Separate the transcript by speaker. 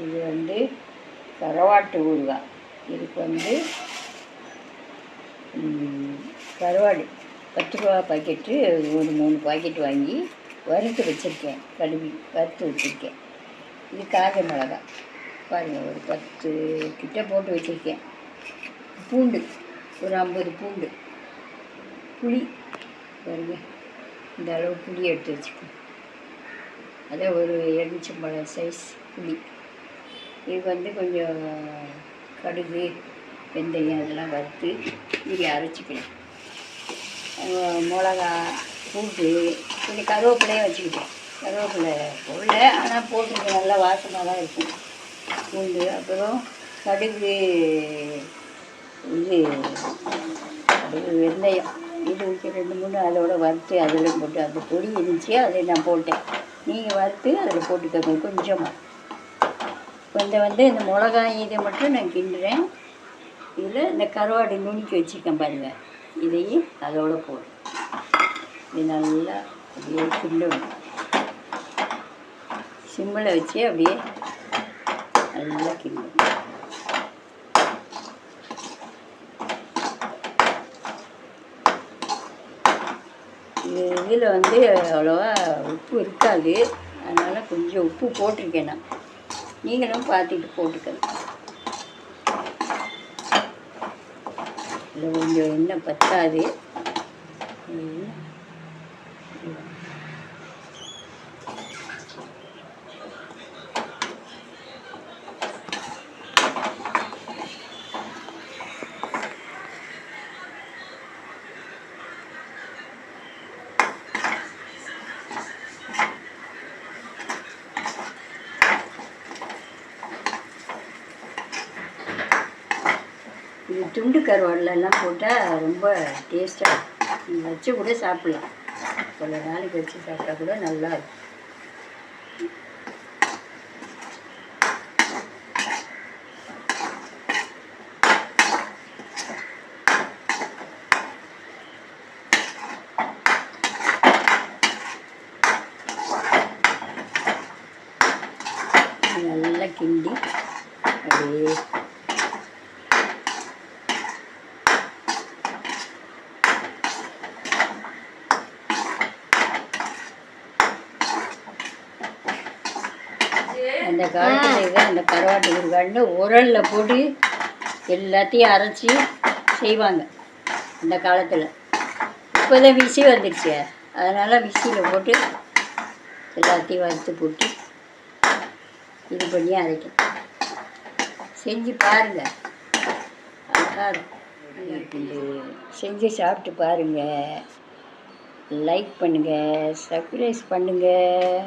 Speaker 1: இது வந்து கருவாட்டு ஊறுகாய். இதுக்கு வந்து கருவாடு 10 ரூபா பாக்கெட்டு ஒரு 3 பாக்கெட் வாங்கி வறுத்து வச்சுருக்கேன். கழுவி வறுத்து வச்சுருக்கேன். இது காஞ்ச மிளகா பாருங்கள், ஒரு 10 கிட்ட போட்டு வச்சுருக்கேன். பூண்டு ஒரு 50 பூண்டு, புளி பாருங்கள், இந்த அளவு புளி எடுத்து வச்சுக்கோங்க. அதே ஒரு எலுமிச்சம்பழம் சைஸ் புளி. இது வந்து கொஞ்சம் கடுகு, வெந்தயம் அதெல்லாம் வறுத்து இங்கே அரைச்சிக்கலாம். மிளகா, பூண்டு, கொஞ்சம் கருவேப்பிலையும் வச்சுக்கிட்டேன். கருவேப்பிலை போடல, ஆனால் போட்டுருக்கேன், நல்லா வாசமாக தான் இருக்கும் பூண்டு. அப்புறம் கடுகு, வெந்தயம் இது 2-3 அதோட வறுத்து அதில் போட்டு, அந்த பொடி இருந்துச்சு அதை நான் போட்டேன். நீங்கள் வறுத்து அதில் போட்டுக்கோங்க கொஞ்சமாக. கொஞ்சம் வந்து இந்த மிளகாய் இதை மட்டும் நான் கிண்டுறேன். இதில் இந்த கருவாடு நுணுக்கி வச்சுருக்கேன் பாருங்கள், இதையும் அதோடு போடும். இது நல்லா அப்படியே கிண்டணும். சிம்மில் வச்சு அப்படியே நல்லா கிண்டணும். இதில் வந்து அவ்வளோவா உப்பு இருக்காது, அதனால் கொஞ்சம் உப்பு போட்டிருக்கேன் நான். நீங்களும் பார்த்துட்டு போட்டுக்கணும். இதில் கொஞ்சம் எண்ணெய் பத்தாது. இது துண்டு கருவாடுலலாம் போட்டால் ரொம்ப டேஸ்ட்டாக இருக்கும். நீங்கள் வச்சு கூட சாப்பிட்லாம். பல நாளைக்கு வச்சு சாப்பிட்டா கூட நல்லாயிருக்கும். நல்லா கிண்டி அப்படியே அந்த காலத்தில் இதை அந்த கருவாட்டு ஊறுகாய்னு உரலில் போட்டு எல்லாத்தையும் அரைச்சி செய்வாங்க அந்த காலத்தில். இப்போ தான் மிக்ஸி வந்துடுச்சு, அதனால் மிக்ஸியில் போட்டு எல்லாத்தையும் வறுத்து போட்டு இது பண்ணி அரைக்கும். செஞ்சு பாருங்கள், அழகாக இருக்கும். செஞ்சு சாப்பிட்டு பாருங்கள். லைக் பண்ணுங்கள், சப்ஸ்கிரைப் பண்ணுங்கள்.